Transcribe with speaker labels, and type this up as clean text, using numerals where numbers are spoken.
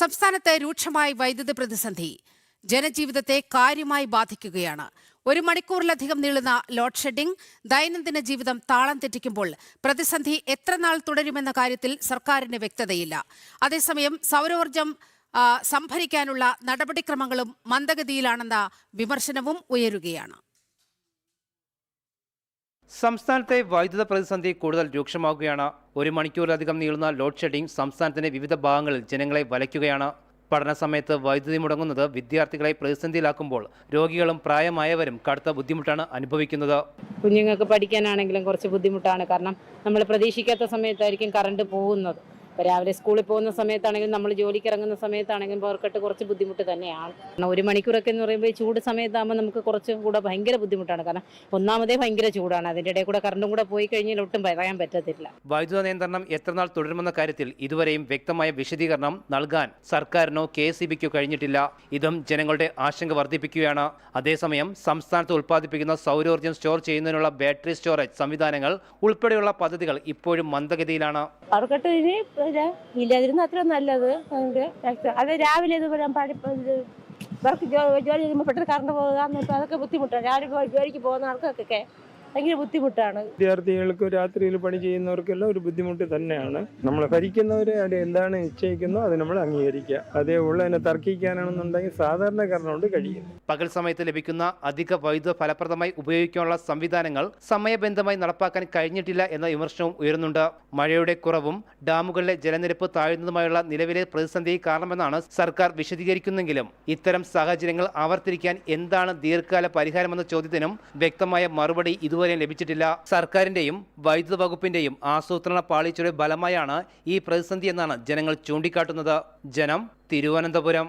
Speaker 1: സംസ്ഥാനത്ത് രൂക്ഷമായ വൈദ്യുതി പ്രതിസന്ധി ജനജീവിതത്തെ കാര്യമായി ബാധിക്കുകയാണ്. 1 മണിക്കൂറിലധികം നീളുന്ന ലോഡ് ഷെഡിംഗ് ദൈനംദിന ജീവിതം താളം തെറ്റിക്കുമ്പോൾ പ്രതിസന്ധി എത്ര നാൾ തുടരുമെന്ന കാര്യത്തിൽ സർക്കാരിന് വ്യക്തതയില്ല. അതേസമയം സൗരോർജ്ജം സംഭരിക്കാനുള്ള നടപടിക്രമങ്ങളും മന്ദഗതിയിലാണെന്ന വിമർശനവും ഉയരുകയാണ്.
Speaker 2: സംസ്ഥാനത്തെ വൈദ്യുത പ്രതിസന്ധി കൂടുതൽ രൂക്ഷമാകുകയാണ്. 1 മണിക്കൂറിലധികം നീളുന്ന ലോഡ് ഷെഡിംഗ് സംസ്ഥാനത്തിന്റെ വിവിധ ഭാഗങ്ങളിൽ ജനങ്ങളെ വലയ്ക്കുകയാണ്. പഠന സമയത്ത് വൈദ്യുതി മുടങ്ങുന്നത് വിദ്യാർത്ഥികളെ പ്രതിസന്ധിയിലാക്കുമ്പോൾ രോഗികളും പ്രായമായവരും കടുത്ത ബുദ്ധിമുട്ടാണ് അനുഭവിക്കുന്നത്.
Speaker 3: കുഞ്ഞുങ്ങൾക്ക് പഠിക്കാനാണെങ്കിലും കുറച്ച് ബുദ്ധിമുട്ടാണ്. കാരണം നമ്മൾ പ്രതീക്ഷിക്കാത്ത സമയത്തായിരിക്കും കറണ്ട് പോകുന്നത്. ഇപ്പോൾ രാവിലെ സ്കൂളിൽ പോകുന്ന സമയത്താണെങ്കിലും നമ്മൾ ജോലിക്ക് ഇറങ്ങുന്ന സമയത്താണെങ്കിലും അവർക്കിട്ട് കുറച്ച് ബുദ്ധിമുട്ട് തന്നെയാണ്. 1 മണിക്കൂറൊക്കെ എന്ന് പറയുമ്പോൾ ഈ ചൂട് സമയത്താകുമ്പോൾ നമുക്ക് കുറച്ചും കൂടെ ഭയങ്കര ബുദ്ധിമുട്ടാണ്. കാരണം ഒന്നാമതേ ഭയങ്കര ചൂടാണ്, അതിൻ്റെ ഇടയിൽ കൂടെ കറണ്ടും കൂടെ പോയി കഴിഞ്ഞാൽ ഒട്ടും പറയാൻ പറ്റത്തില്ല.
Speaker 2: വൈദ്യുത നിയന്ത്രണം എത്ര നാൾ തുടരുമെന്ന കാര്യത്തിൽ ഇതുവരെയും വ്യക്തമായ വിശദീകരണം നൽകാൻ സർക്കാരിനോ KSEBിക്കോ കഴിഞ്ഞിട്ടില്ല. ഇതും ജനങ്ങളുടെ ആശങ്ക വർദ്ധിപ്പിക്കുകയാണ്. അതേസമയം സംസ്ഥാനത്ത് ഉൽപ്പാദിപ്പിക്കുന്ന സൗരോർജ്ജം സ്റ്റോർ ചെയ്യുന്നതിനുള്ള ബാറ്ററി സ്റ്റോറേജ് സംവിധാനങ്ങൾ ഉൾപ്പെടെയുള്ള പദ്ധതികൾ ഇപ്പോഴും മന്ദഗതിയിലാണ്.
Speaker 4: ഇല്ലാതിരുന്ന അത്ര നല്ലത്. അത് രാവിലെ വർക്ക് ജോലി ചെയ്യുമ്പോൾ പെട്ടെന്ന് കറണ്ട് പോകുക, അതൊക്കെ ബുദ്ധിമുട്ടാണ്. രാവിലെ ജോലിക്ക് പോകുന്ന ആൾക്കൊക്കെ ഭയങ്കര ബുദ്ധിമുട്ടാണ്.
Speaker 5: വിദ്യാർത്ഥികൾക്ക് രാത്രിയിൽ പണി ചെയ്യുന്നവർക്കെല്ലാം ഒരു ബുദ്ധിമുട്ട് തന്നെയാണ്. നമ്മൾ ഭരിക്കുന്നവരെ അവർ എന്താണ് നിശ്ചയിക്കുന്നോ അത് നമ്മൾ അംഗീകരിക്കുക. അതേപോലെ തന്നെ തർക്കിക്കാനാണെന്നുണ്ടെങ്കിൽ സാധാരണക്കാരനെ കൊണ്ട് കഴിയും.
Speaker 2: പകൽ സമയത്ത് ലഭിക്കുന്ന അധിക വൈദ്യുത ഫലപ്രദമായി ഉപയോഗിക്കാനുള്ള സംവിധാനങ്ങൾ സമയബന്ധമായി നടപ്പാക്കാൻ കഴിഞ്ഞിട്ടില്ല എന്ന വിമർശനവും ഉയരുന്നുണ്ട്. മഴയുടെ കുറവും ഡാമുകളിലെ ജലനിരപ്പ് താഴുന്നതുമായുള്ള നിലവിലെ പ്രതിസന്ധി കാരണമെന്നാണ് സർക്കാർ വിശദീകരിക്കുന്നെങ്കിലും ഇത്തരം സാഹചര്യങ്ങൾ ആവർത്തിക്കാൻ എന്താണ് ദീർഘകാല പരിഹാരമെന്ന ചോദ്യത്തിനും വ്യക്തമായ മറുപടി ഇതുവരെ ലഭിച്ചിട്ടില്ല. സർക്കാരിന്റെയും വൈദ്യുത വകുപ്പിന്റെയും ആസൂത്രണ പാളിച്ചയുടെ ഫലമായാണ് ഈ പ്രതിസന്ധി എന്നാണ് ജനങ്ങൾ ചൂണ്ടിക്കാട്ടുന്നത്. ജനം, തിരുവനന്തപുരം.